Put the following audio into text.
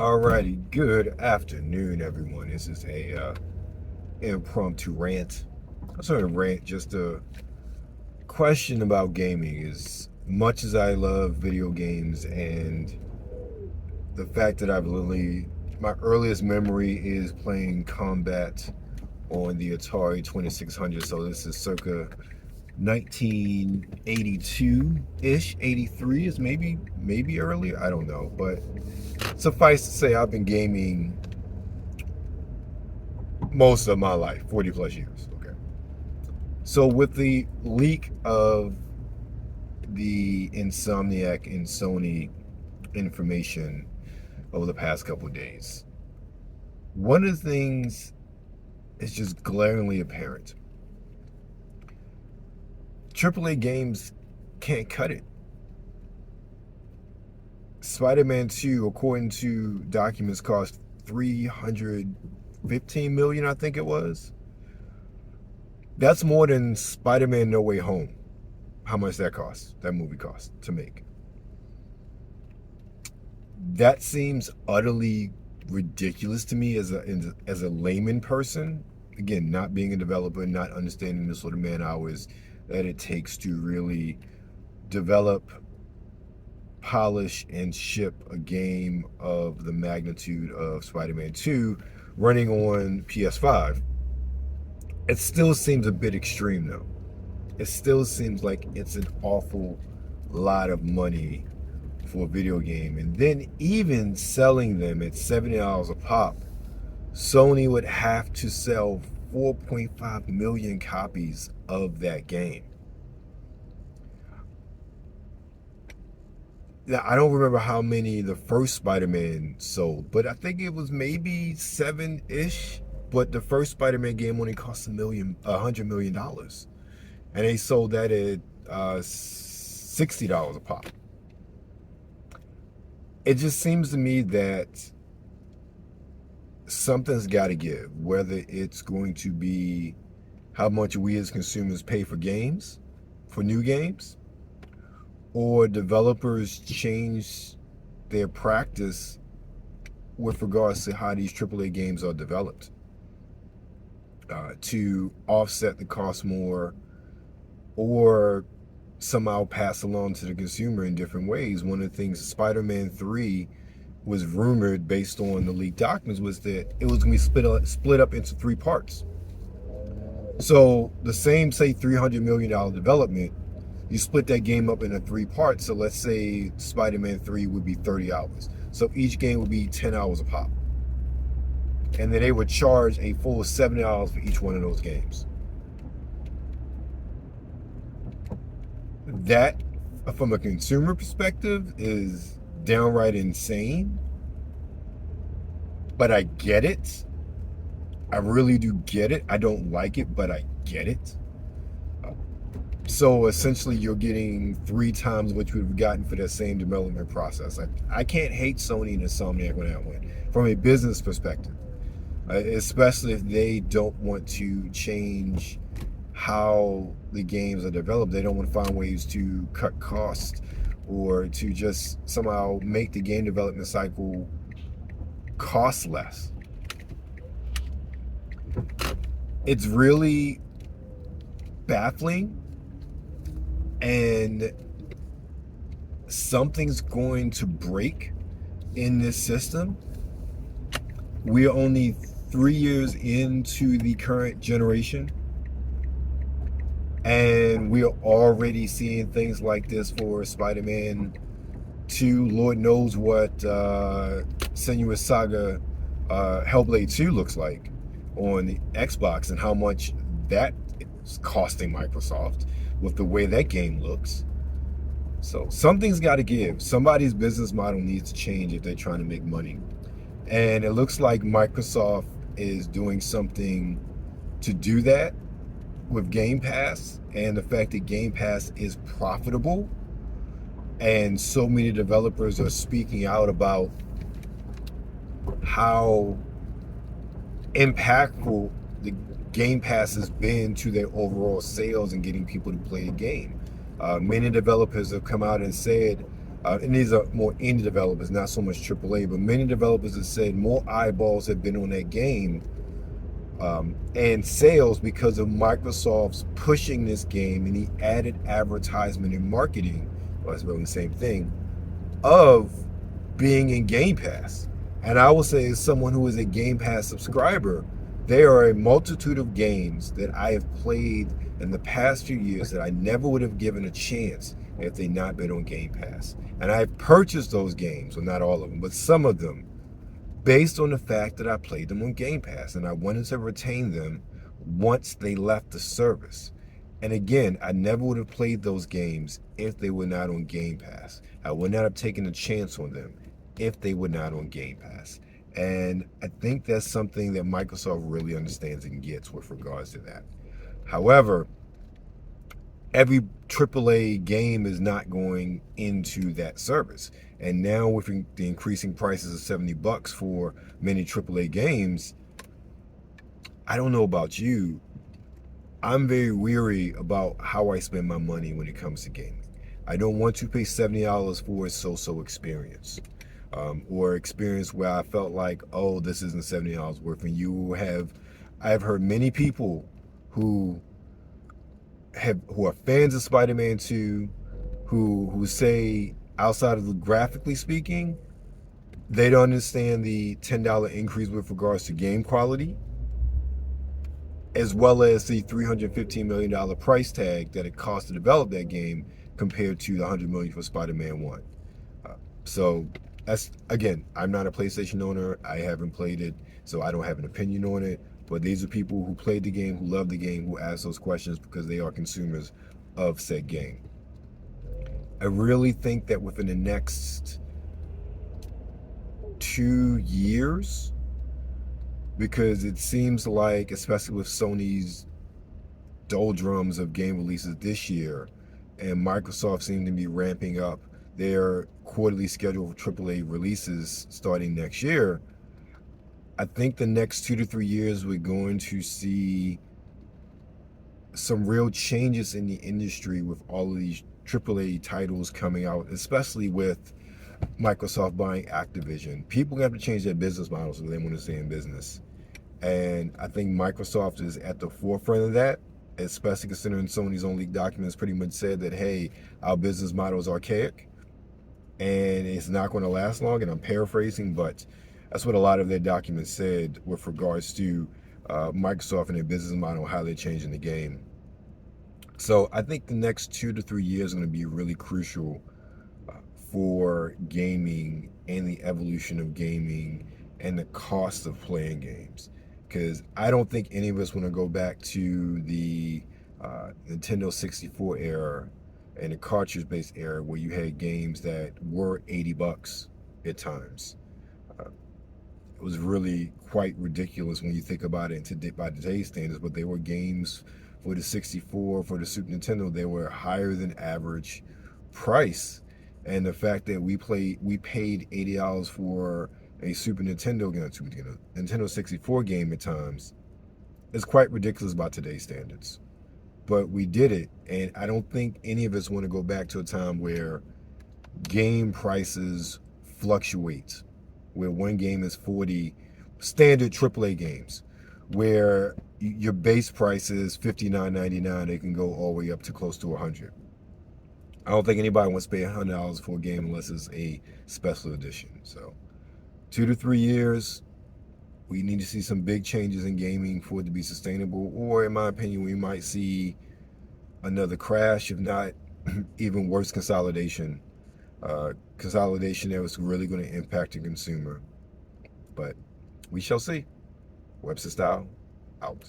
Alrighty, good afternoon, everyone. This is a impromptu rant. I'm sort of rant, just a question about gaming. As much as I love video games, and the fact that I've literally my earliest memory is playing Combat on the Atari 2600. So this is circa 1982-ish, 83 is maybe earlier. I don't know, but suffice to say, I've been gaming most of my life, 40 plus years. Okay. So with the leak of the Insomniac and Sony information over the past couple of days, one of the things is just glaringly apparent. AAA games can't cut it. Spider-Man 2, according to documents, cost $315 million, I think it was. That's more than Spider-Man No Way Home. How much that movie cost to make. That seems utterly ridiculous to me as a layman person. Again, not being a developer, not understanding the sort of man hours that it takes to really develop, polish, and ship a game of the magnitude of Spider-Man 2 running on PS5. It still seems a bit extreme, though. It still seems like it's an awful lot of money for a video game. And then even selling them at $70 a pop, Sony would have to sell 4.5 million copies of that game. Now, I don't remember how many the first Spider-Man sold, but I think it was maybe 7-ish. But the first Spider-Man game only cost $100 million. And they sold that at $60 a pop. It just seems to me that something's got to give, whether it's going to be how much we as consumers pay for games, for new games, or developers change their practice with regards to how these AAA games are developed to offset the cost more, or somehow pass along to the consumer in different ways. One of the things Spider-Man 3 was rumored, based on the leaked documents, was that it was going to be split up into 3 parts. So the same, say, $300 million development, you split that game up into 3 parts. So let's say Spider-Man 3 would be 30 hours. So each game would be 10 hours a pop. And then they would charge a full $70 for each one of those games. That, from a consumer perspective, is downright insane. But I get it. I really do get it. I don't like it, but I get it. So essentially, you're getting 3 times what you would have gotten for that same development process. I can't hate Sony and Insomniac on that one from a business perspective, especially if they don't want to change how the games are developed. They don't want to find ways to cut costs or to just somehow make the game development cycle cost less. It's really baffling, and something's going to break in this system. We are only 3 years into the current generation, and we are already seeing things like this for Spider-Man 2. Lord knows what Senua's Saga Hellblade 2 looks like on the Xbox, and how much that is costing Microsoft with the way that game looks. So something's got to give. Somebody's business model needs to change if they're trying to make money. And it looks like Microsoft is doing something to do that with Game Pass, and the fact that Game Pass is profitable, and so many developers are speaking out about how impactful the Game Pass has been to their overall sales and getting people to play the game. Many developers have come out and said And these are more indie developers, not so much AAA, but many developers have said more eyeballs have been on that game and sales because of Microsoft's pushing this game and the added advertisement and marketing, well, it's really the same thing, of being in Game Pass. And I will say, as someone who is a Game Pass subscriber, there are a multitude of games that I have played in the past few years that I never would have given a chance if they not been on Game Pass. And I've purchased those games, well, not all of them, but some of them, based on the fact that I played them on Game Pass and I wanted to retain them once they left the service. And again, I never would have played those games if they were not on Game Pass. I would not have taken a chance on them if they were not on Game Pass. And I think that's something that Microsoft really understands and gets with regards to that. However, every AAA game is not going into that service. And now with the increasing prices of $70 for many AAA games, I don't know about you, I'm very weary about how I spend my money when it comes to gaming. I don't want to pay $70 for a so-so experience. Or experience where I felt like, oh, this isn't $70 worth. And I've heard many people who who are fans of Spider-Man 2, who say, outside of the graphically speaking, they don't understand the $10 increase with regards to game quality, as well as the $315 million price tag that it cost to develop that game compared to the $100 million for Spider-Man 1. So that's, again, I'm not a PlayStation owner. I haven't played it, so I don't have an opinion on it. But these are people who played the game, who love the game, who ask those questions because they are consumers of said game. I really think that within the next 2 years, because it seems like, especially with Sony's doldrums of game releases this year, and Microsoft seems to be ramping up their quarterly schedule for AAA releases starting next year, I think the next 2 to 3 years we're going to see some real changes in the industry with all of these AAA titles coming out, especially with Microsoft buying Activision. People have to change their business models if they want to stay in business. And I think Microsoft is at the forefront of that, especially considering Sony's own leaked documents pretty much said that, hey, our business model is archaic and it's not going to last long. And I'm paraphrasing, but that's what a lot of their documents said with regards to Microsoft and their business model, how they're changing the game. So I think the next 2 to 3 years are going to be really crucial for gaming and the evolution of gaming and the cost of playing games. Because I don't think any of us want to go back to the Nintendo 64 era and the cartridge-based era where you had games that were $80 at times. It was really quite ridiculous when you think about it by today's standards, but they were games for the 64, for the Super Nintendo, they were higher than average price. And the fact that we paid $80 for a Super Nintendo game, Nintendo 64 game at times, is quite ridiculous by today's standards. But we did it, and I don't think any of us want to go back to a time where game prices fluctuate, where one game is 40, standard AAA games, where your base price is $59.99, they can go all the way up to close to $100. I don't think anybody wants to pay $100 for a game unless it's a special edition. So 2 to 3 years, we need to see some big changes in gaming for it to be sustainable, or in my opinion, we might see another crash, if not even worse, consolidation. Consolidation that was really going to impact the consumer. But we shall see. Webster Style, out.